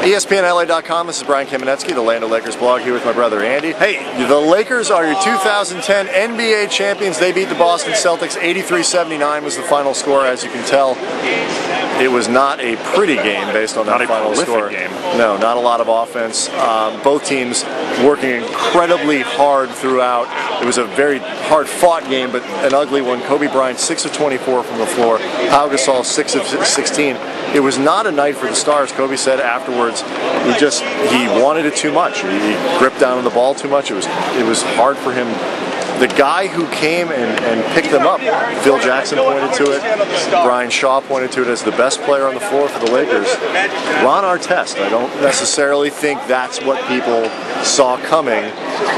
ESPNLA.com, this is Brian Kamenetzky, the Land of Lakers blog, here with my brother Andy. Hey, the Lakers are your 2010 NBA champions. They beat the Boston Celtics. 83-79 was the final score. As you can tell, it was not a pretty game based on that final score. Game. No, not a lot of offense. Both teams working incredibly hard throughout. It was a very hard-fought game, but an ugly one. Kobe Bryant, 6 of 24 from the floor. Pau Gasol, 6 of 16. It was not a night for the stars. Kobe said afterwards, he wanted it too much. He gripped down on the ball too much. It was hard for him. The guy who came and picked them up, Phil Jackson pointed to it, Brian Shaw pointed to it as the best player on the floor for the Lakers. Ron Artest, I don't necessarily think that's what people saw coming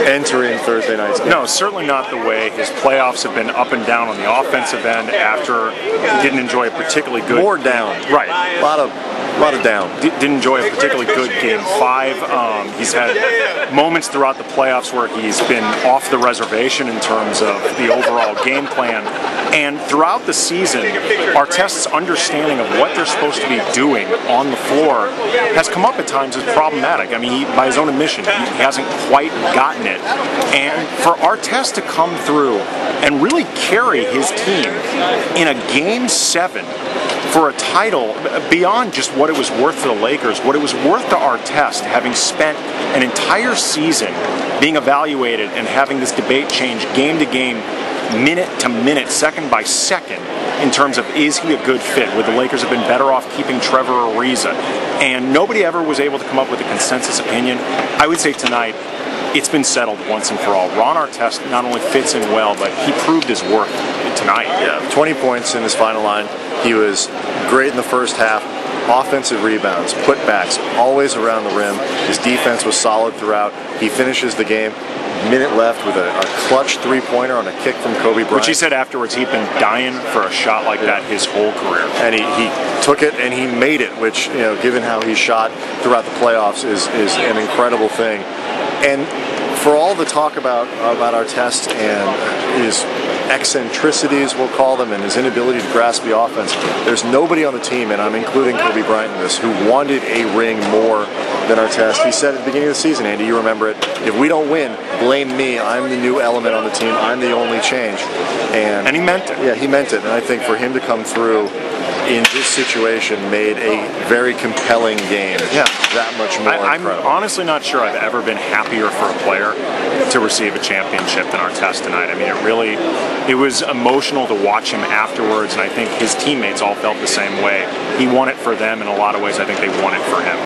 entering Thursday night's game. No, certainly not the way. His playoffs have been up and down on the offensive end after he didn't enjoy a particularly good... More down. Right. A lot of down. Didn't enjoy a particularly good Game 5. He's had moments throughout the playoffs where he's been off the reservation in terms of the overall game plan. And throughout the season, Artest's understanding of what they're supposed to be doing on the floor has come up at times as problematic. I mean, by his own admission, he hasn't quite gotten it. And for Artest to come through and really carry his team in a Game 7 for a title, beyond just what it was worth to the Lakers, what it was worth to Artest, having spent an entire season being evaluated and having this debate change game to game, minute to minute, second by second, in terms of is he a good fit? Would the Lakers have been better off keeping Trevor Ariza? And nobody ever was able to come up with a consensus opinion. I would say tonight, it's been settled once and for all. Ron Artest not only fits in well, but he proved his worth tonight. Yeah, 20 points in his final line. He was great in the first half. Offensive rebounds, putbacks, always around the rim. His defense was solid throughout. He finishes the game. Minute left with a clutch three-pointer on a kick from Kobe Bryant. Which he said afterwards he'd been dying for a shot like that his whole career. And he took it and he made it, which, you know, given how he shot throughout the playoffs is an incredible thing. And for all the talk about Artest and his eccentricities, we'll call them, and his inability to grasp the offense, there's nobody on the team, and I'm including Kobe Bryant in this, who wanted a ring more than Artest. He said at the beginning of the season, Andy, you remember it, if we don't win, blame me. I'm the new element on the team. I'm the only change. And he meant it. Yeah, he meant it. And I think for him to come through in this situation made a very compelling game. Yeah. That much more incredible. I'm honestly not sure I've ever been happier for a player to receive a championship than Artest tonight. I mean, it was emotional to watch him afterwards, and I think his teammates all felt the same way. He won it for them in a lot of ways. I think they won it for him.